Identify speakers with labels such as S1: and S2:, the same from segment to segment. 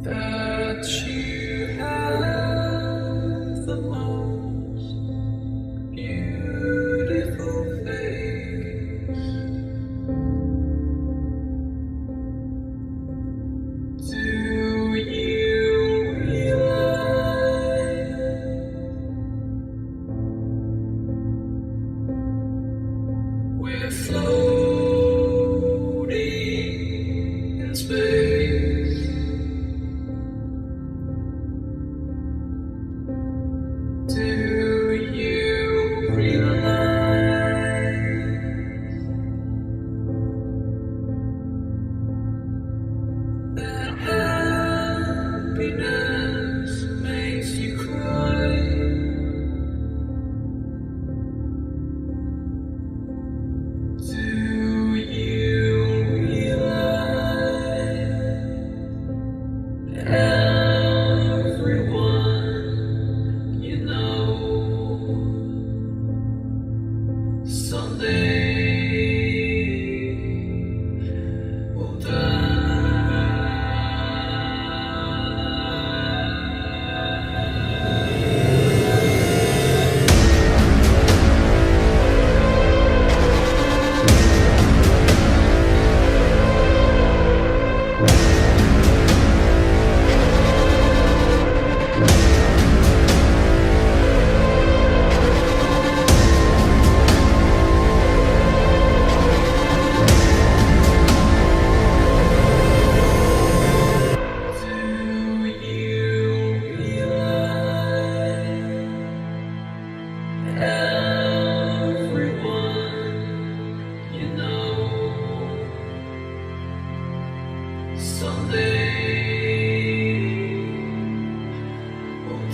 S1: that you have the most beautiful face. Do you realize we're floating in space? Do you realize that happiness makes you cry? Do you realize everyone you know someday will everyone you know someday will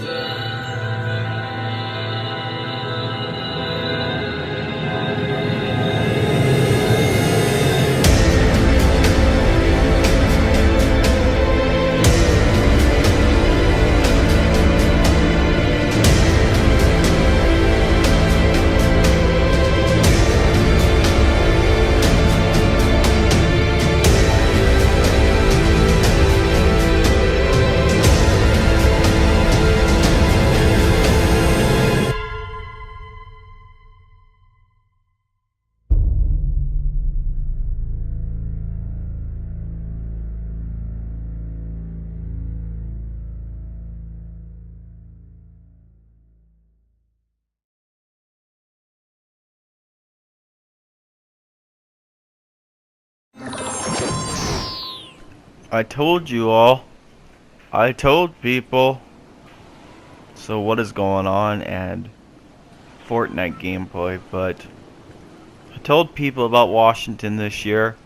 S2: I told you all. I told people. So what is going on and Fortnite gameplay, but I told people about Washington this year.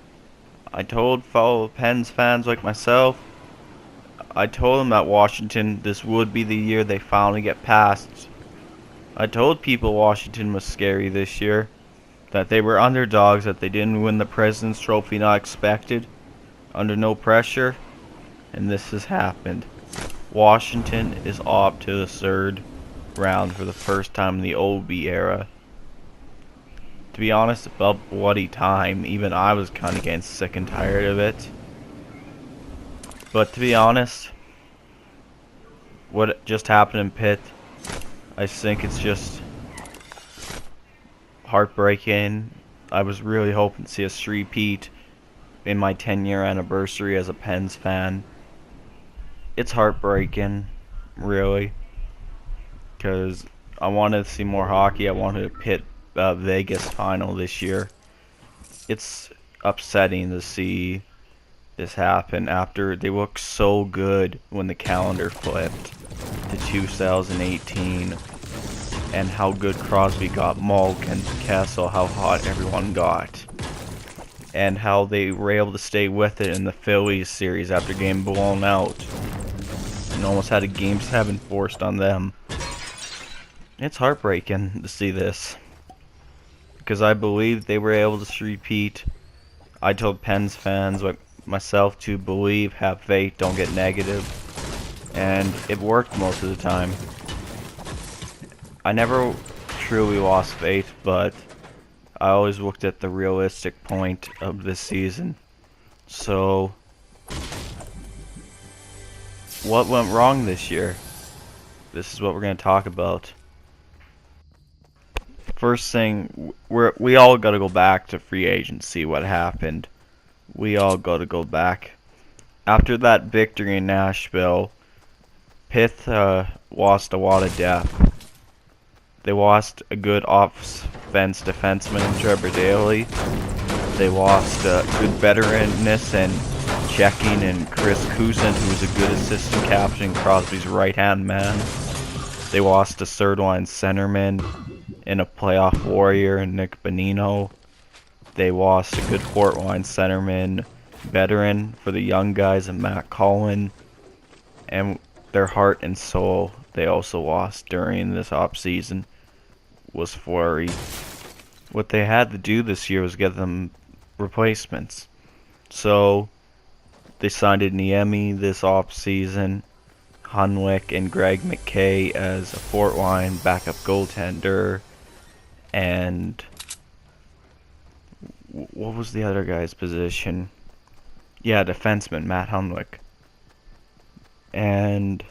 S2: I told fellow Pens fans like myself. I told them that Washington, this would be the year they finally get past. I told people Washington was scary this year. That they were underdogs, that they didn't win the President's Trophy not expected. Under no pressure. And this has happened. Washington is up to the third round for the first time in the OB era. To be honest, about bloody time. Even I was kind of getting sick and tired of it. But to be honest, what just happened in Pitt, I think it's just heartbreaking. I was really hoping to see a repeat in my 10-year anniversary as a Pens fan. It's heartbreaking, really, because I wanted to see more hockey. I wanted a Pitt Vegas final this year. It's upsetting to see this happen after they looked so good when the calendar flipped to 2018, and how good Crosby got, Malkin, Kessel, how hot everyone got, and how they were able to stay with it in the Phillies series after getting blown out and almost had a Game 7 forced on them. It's heartbreaking to see this, because I believe they were able to repeat. I told Pens fans like myself to believe, have faith, don't get negative, and it worked most of the time. I never truly lost faith, but I always looked at the realistic point of this season. So what went wrong this year? This is what we're going to talk about. First thing, we all got to go back to free agency. What happened? We all got to go back. After that victory in Nashville, Pitt lost a lot of depth. They lost a good offense defenseman in Trevor Daley. They lost good veteranness and checking and Chris Cousin, who was a good assistant captain, Crosby's right-hand man. They lost a third-line centerman and a playoff warrior in Nick Bonino. They lost a good fourth-line centerman veteran for the young guys and Matt Cullen. And their heart and soul they also lost during this offseason was Fleury. What they had to do this year was get them replacements. So they signed Niemi this offseason, Hunwick and Greg McKay as a fourth line backup goaltender, and what was the other guy's position? Yeah, defenseman Matt Hunwick. And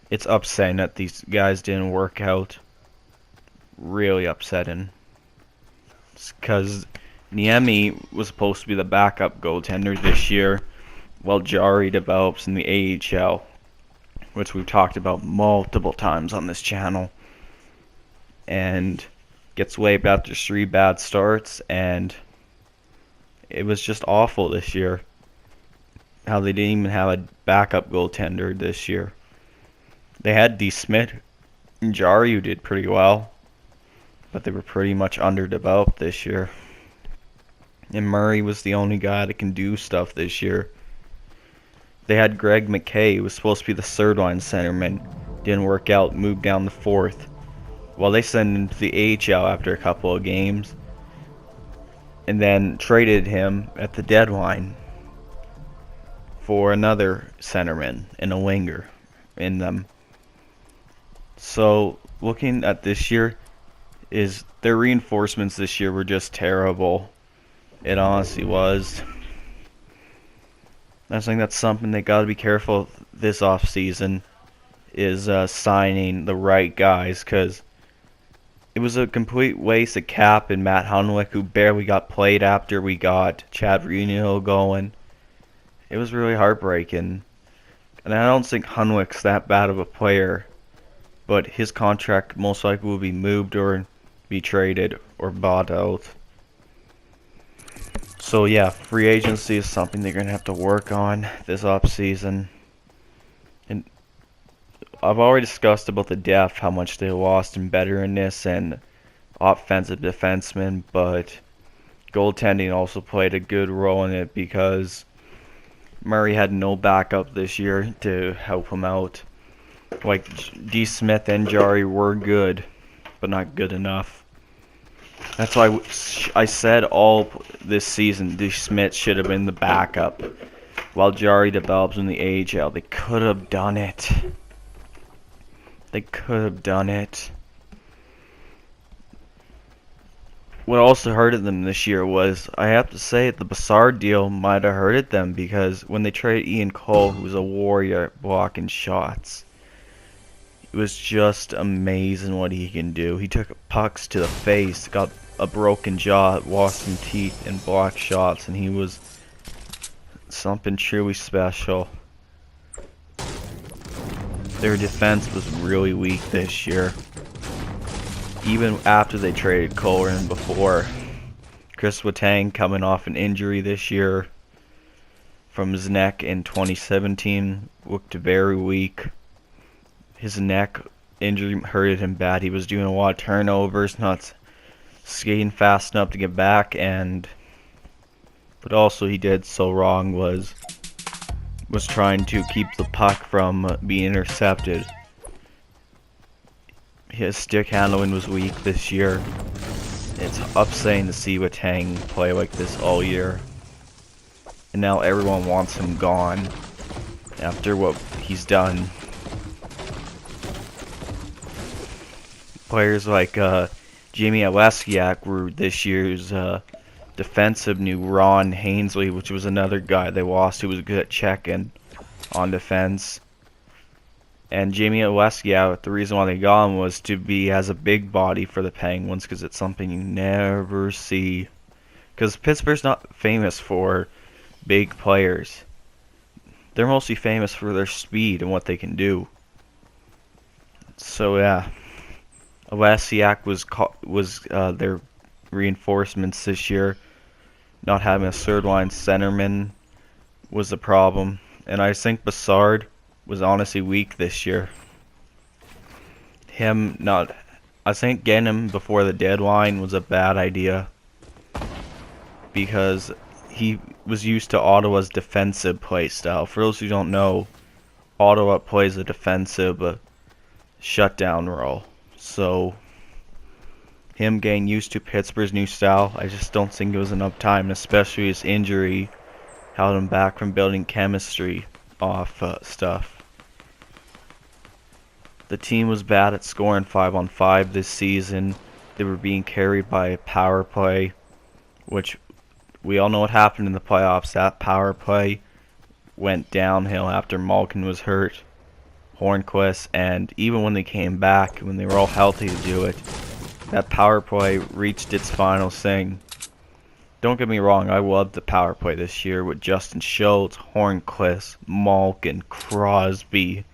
S2: it's upsetting that these guys didn't work out. Really upsetting. Because Niemi was supposed to be the backup goaltender this year, while Jari develops in the AHL, which we've talked about multiple times on this channel, and gets waived after 3 bad starts, and it was just awful this year. How they didn't even have a backup goaltender this year. They had D. Smith and Jari, who did pretty well, but they were pretty much underdeveloped this year. And Murray was the only guy that can do stuff this year. They had Greg McKay, who was supposed to be the third line centerman. Didn't work out, moved down to fourth. Well, they sent him to the AHL after a couple of games, and then traded him at the deadline for another centerman and a winger in them. So looking at this year, is their reinforcements this year were just terrible. It honestly was. I think that's something they got to be careful of this offseason, is signing the right guys, because it was a complete waste of cap in Matt Hunwick, who barely got played after we got Chad Renio going. It was really heartbreaking. And I don't think Hunwick's that bad of a player, but his contract most likely will be moved or be traded or bought out. So yeah, free agency is something they're going to have to work on this offseason. And I've already discussed about the depth, how much they lost in veteranness and offensive defensemen, but goaltending also played a good role in it, because Murray had no backup this year to help him out. Like, D. Smith and Jari were good, but not good enough. That's why I said all this season D. Smith should have been the backup while Jari develops in the AHL. They could have done it. They could have done it. What also hurted them this year was, I have to say, the Bassard deal might have hurted them, because when they traded Ian Cole, who was a warrior at blocking shots, it was just amazing what he can do. He took pucks to the face, got a broken jaw, lost some teeth, and blocked shots, and he was something truly special. Their defense was really weak this year, even after they traded Cole and before. Chris Letang, coming off an injury this year from his neck in 2017, looked very weak. His neck injury hurted him bad. He was doing a lot of turnovers, not skating fast enough to get back, but also he did so wrong was trying to keep the puck from being intercepted. His stick handling was weak this year. It's upsetting to see Letang play like this all year, and now everyone wants him gone after what he's done. Players like Jamie Oleksiak were this year's defensive new Ron Hainsley, which was another guy they lost who was good at checking. on defense. And Jamie Oleksiak, the reason why they got him was to be as a big body for the Penguins, because it's something you never see. Because Pittsburgh's not famous for big players. They're mostly famous for their speed and what they can do. So yeah, Oleksiak was their reinforcements this year. Not having a third line centerman was the problem, and I think Brassard was honestly weak this year. I think getting him before the deadline was a bad idea, because he was used to Ottawa's defensive play style. For those who don't know, Ottawa plays a defensive shutdown role. So him getting used to Pittsburgh's new style, I just don't think it was enough time, especially his injury held him back from building chemistry off stuff. The team was bad at scoring 5-on-5 this season. They were being carried by a power play, which we all know what happened in the playoffs. That power play went downhill after Malkin was hurt, Hornquist, and even when they came back, when they were all healthy to do it, that power play reached its final thing. Don't get me wrong, I loved the power play this year with Justin Schultz, Hornquist, Malkin, Crosby.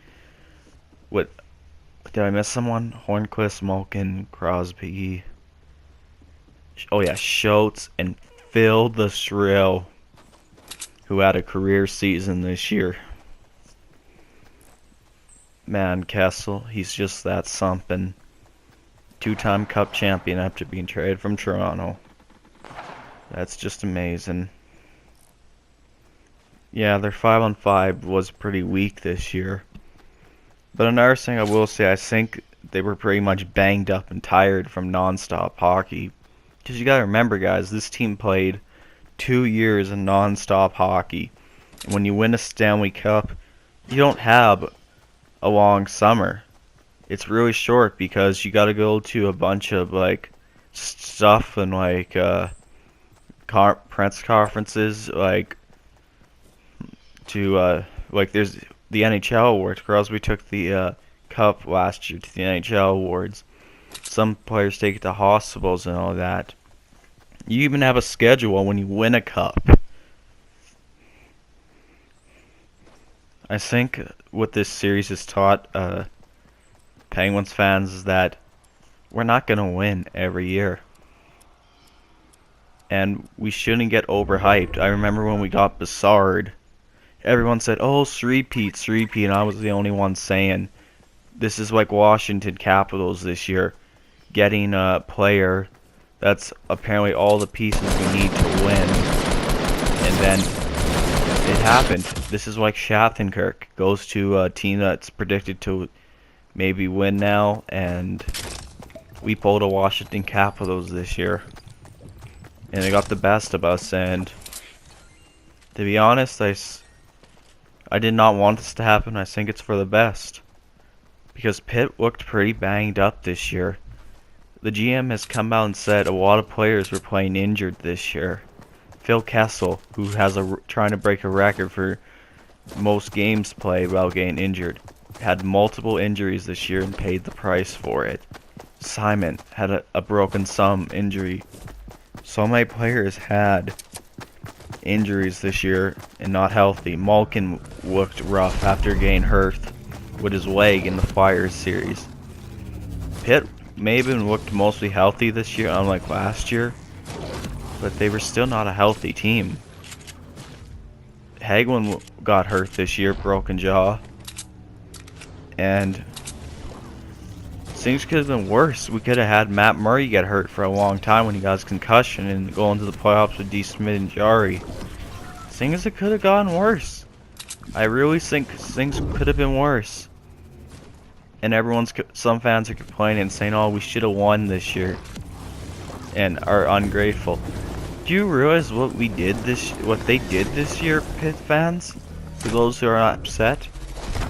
S2: Did I miss someone? Hornquist, Malkin, Crosby. Oh yeah, Schultz and Phil the Thrill, who had a career season this year. Man, Kessel, he's just that something. Two-time Cup champion after being traded from Toronto. That's just amazing. Yeah, their 5-on-5 was pretty weak this year. But another thing I will say, I think they were pretty much banged up and tired from non-stop hockey. Because you gotta remember, guys, this team played 2 years of non-stop hockey. And when you win a Stanley Cup, you don't have a long summer. It's really short because you gotta go to a bunch of like stuff and like press conferences, like to like there's the NHL awards. Crosby took the cup last year to the NHL awards. Some players take it to hospitals and all that. You even have a schedule when you win a cup. I think what this series has taught Penguins fans is that we're not going to win every year. And we shouldn't get overhyped. I remember when we got Brassard, everyone said, oh, three-peat, and I was the only one saying, this is like Washington Capitals this year, getting a player that's apparently all the pieces we need to win. And then it happened. This is like Shattenkirk goes to a team that's predicted to maybe win now, and we pulled a Washington Capitals this year. And they got the best of us, and to be honest, I did not want this to happen. I think it's for the best. Because Pitt looked pretty banged up this year. The GM has come out and said a lot of players were playing injured this year. Phil Kessel, who has trying to break a record for most games played while getting injured, had multiple injuries this year and paid the price for it. Simon had a broken thumb injury. So many players had injuries this year and not healthy. Malkin looked rough after getting hurt with his leg in the Flyers series. Pitt may have been looked mostly healthy this year, unlike last year, but they were still not a healthy team. Hagelin got hurt this year, broken jaw, and things could have been worse. We could have had Matt Murray get hurt for a long time when he got his concussion and go into the playoffs with D. Smith and Jari. Things that could have gotten worse. I really think things could have been worse. And some fans are complaining and saying, "Oh, we should have won this year," and are ungrateful. Do you realize what they did this year, Pitt fans? For those who are not upset,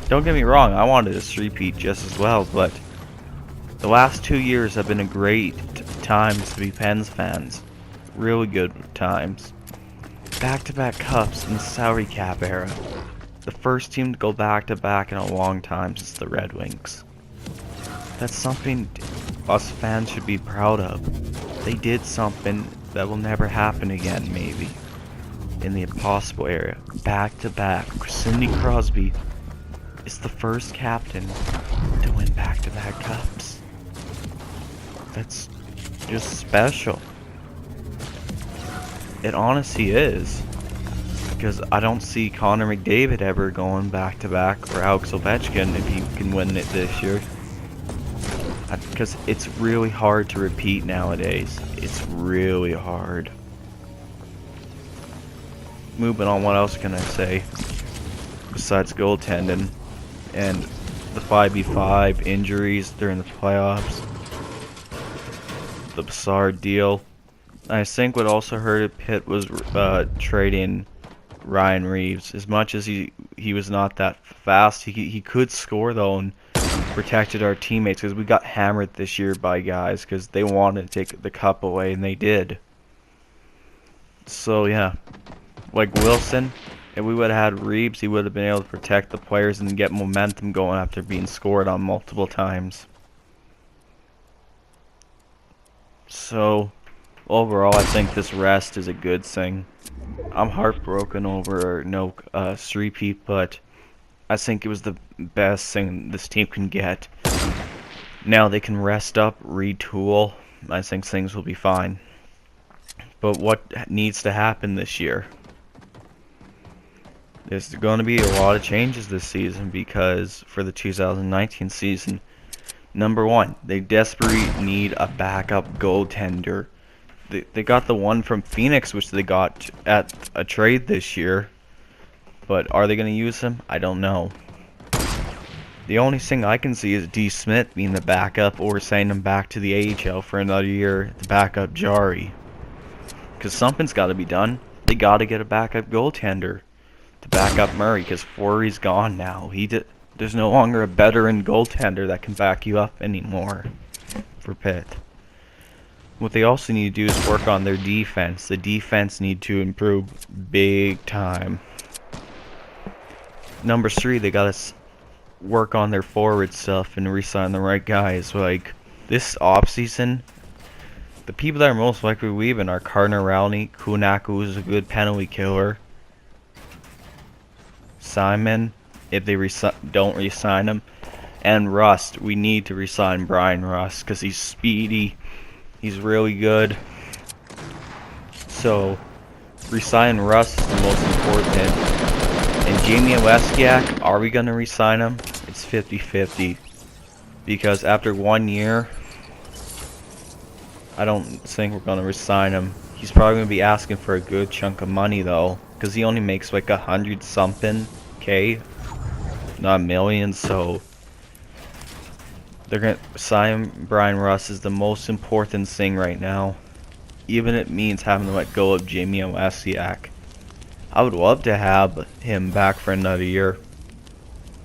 S2: don't get me wrong, I wanted a three-peat just as well, but the last 2 years have been a great times to be Pens fans. Really good times. Back-to-back cups in the salary cap era. the first team to go back-to-back in a long time since the Red Wings. That's something us fans should be proud of. They did something that will never happen again, maybe, in the impossible era. Back-to-back. Sidney Crosby is the first captain to win back-to-back cups. That's just special. It honestly is. Because I don't see Connor McDavid ever going back-to-back, or Alex Ovechkin if he can win it this year. Because it's really hard to repeat nowadays. It's really hard. Moving on, what else can I say? Besides goaltending and the 5v5 injuries during the playoffs. The Brassard deal. I think what also hurt Pitt was trading Ryan Reeves. As much as he was not that fast, he could score though, and protected our teammates, because we got hammered this year by guys because they wanted to take the cup away, and they did. So yeah, like Wilson, if we would have had Reeves, he would have been able to protect the players and get momentum going after being scored on multiple times. So overall, I think this rest is a good thing. I'm heartbroken over no three-peat, but I think it was the best thing this team can get. Now they can rest up, retool. I think things will be fine. But what needs to happen this year? There's going to be a lot of changes this season, because for the 2019 season, number one, they desperately need a backup goaltender. They got the one from Phoenix, which they got at a trade this year. But are they going to use him? I don't know. The only thing I can see is D. Smith being the backup, or sending him back to the AHL for another year to back up Jari. Because something's got to be done. They got to get a backup goaltender to back up Murray, because Forey's gone now. There's no longer a veteran goaltender that can back you up anymore for Pitt. What they also need to do is work on their defense. The defense need to improve big time. Number three, they gotta work on their forward stuff and re-sign the right guys. Like this offseason, the people that are most likely leaving are Carnarelli, Kunak, who's a good penalty killer, Simon, if they don't re-sign him, and Rust. We need to re-sign Brian Rust because he's speedy. He's really good. So, re-sign Russ is the most important. And Jamie Oleksiak, are we going to re-sign him? It's 50-50. Because after 1 year, I don't think we're going to re-sign him. He's probably going to be asking for a good chunk of money though. Because he only makes like 100-something K. Not millions, so they're going to sign Brian Russ is the most important thing right now. Even if it means having to let go of Jamie Oleksiak. I would love to have him back for another year.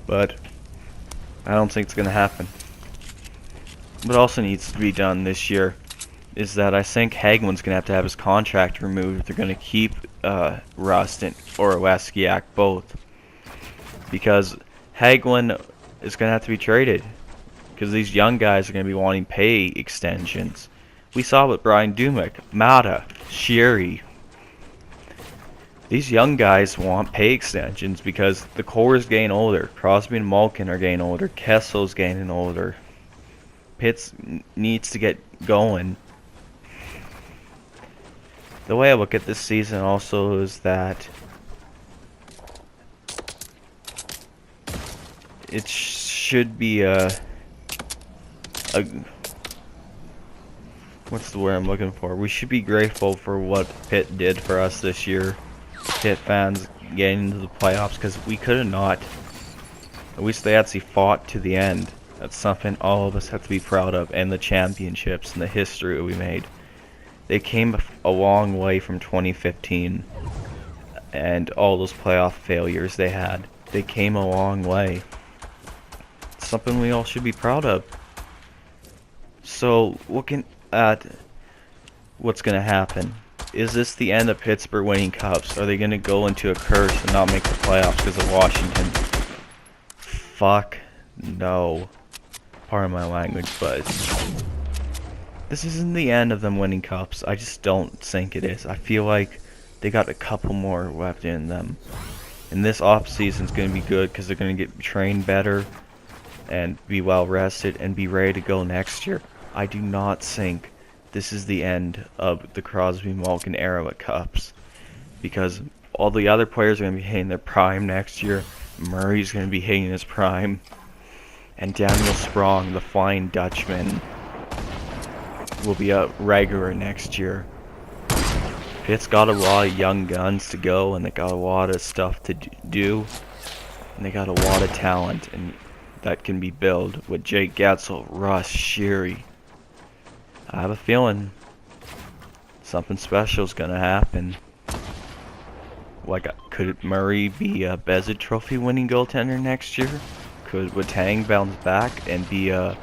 S2: But I don't think it's going to happen. What also needs to be done this year is that I think Hagman's going to have his contract removed if they're going to keep Rust or Oleksiak both. Because Hagman is going to have to be traded. Because these young guys are going to be wanting pay extensions. We saw with Brian Dumick, Mata, Sherry. These young guys want pay extensions because the core is getting older. Crosby and Malkin are getting older. Kessel's getting older. Pitts needs to get going. The way I look at this season also is that it should be what's the word I'm looking for? We should be grateful for what Pitt did for us this year. Pitt fans getting into the playoffs, because we could have not. At least they actually fought to the end. That's something all of us have to be proud of, and the championships and the history we made. They came a long way from 2015 and all those playoff failures they had. They came a long way. It's something we all should be proud of. So, looking at what's going to happen. Is this the end of Pittsburgh winning cups? Are they going to go into a curse and not make the playoffs because of Washington? Fuck no. Pardon my language, but this isn't the end of them winning cups. I just don't think it is. I feel like they got a couple more left in them. And this off season is going to be good because they're going to get trained better and be well rested and be ready to go next year. I do not think this is the end of the Crosby Malkin era of cups, because all the other players are going to be hitting their prime next year. Murray's going to be hitting his prime, and Daniel Sprong, the Flying Dutchman, will be a regular next year. Pitt's got a lot of young guns to go, and they got a lot of stuff to do, and they got a lot of talent, and that can be built with Jake Getzel, Russ, Sheary. I have a feeling something special is gonna happen. Like, could Murray be a Bezic Trophy winning goaltender next year? Could Letang bounce back and be a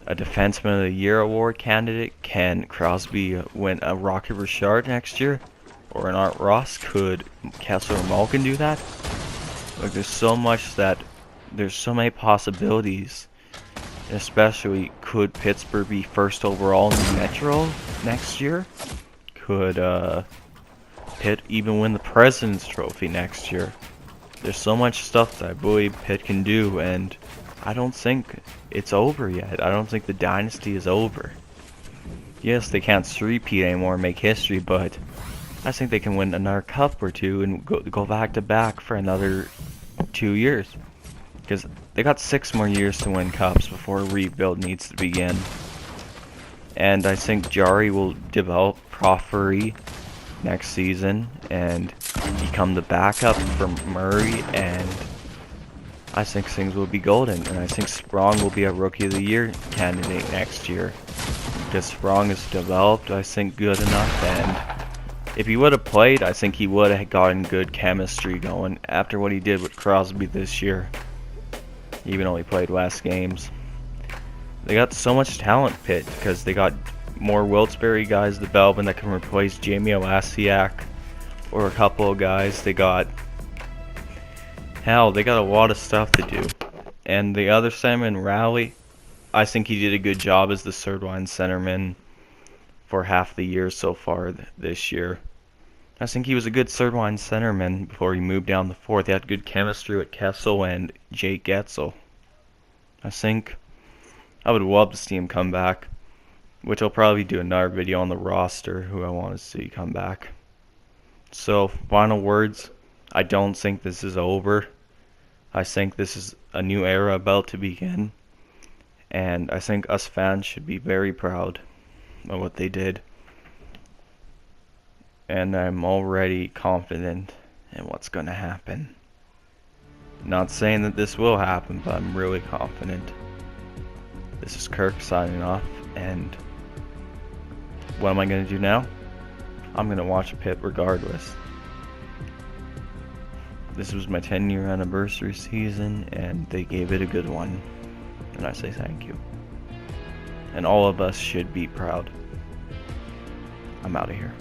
S2: Defenseman of the Year award candidate? Can Crosby win a Rocket Richard next year? Or an Art Ross? Could Kessler or Malkin do that? Like, there's so many possibilities. Especially, could Pittsburgh be first overall in the Metro next year? Could Pitt even win the President's Trophy next year? There's so much stuff that I believe Pitt can do, and I don't think it's over yet. I don't think the dynasty is over. Yes, they can't three-peat anymore and make history, but I think they can win another cup or two and go back to back for another 2 years. Because they got 6 more years to win cups before a rebuild needs to begin. And I think Jari will develop properly next season and become the backup for Murray, and I think things will be golden. And I think Sprong will be a Rookie of the Year candidate next year. Because Sprong is developed, I think, good enough, and if he would have played, I think he would have gotten good chemistry going after what he did with Crosby this year. Even though he played less games. They got so much talent, Pitt, because they got more Wilkes-Barre guys, the Belvin, that can replace Jamie Olasiak, or a couple of guys. They got a lot of stuff to do. And the other centerman, Rowley, I think he did a good job as the third line centerman for half the year so far this year. I think he was a good third-line centerman before he moved down the fourth. He had good chemistry with Kessel and Jake Getzel. I think I would love to see him come back, which I'll probably do another video on the roster, who I want to see come back. So, final words, I don't think this is over. I think this is a new era about to begin, and I think us fans should be very proud of what they did. And I'm already confident in what's going to happen. Not saying that this will happen, but I'm really confident. This is Kirk signing off, and what am I going to do now? I'm going to watch Pitt regardless. This was my 10-year anniversary season, and they gave it a good one. And I say thank you. And all of us should be proud. I'm out of here.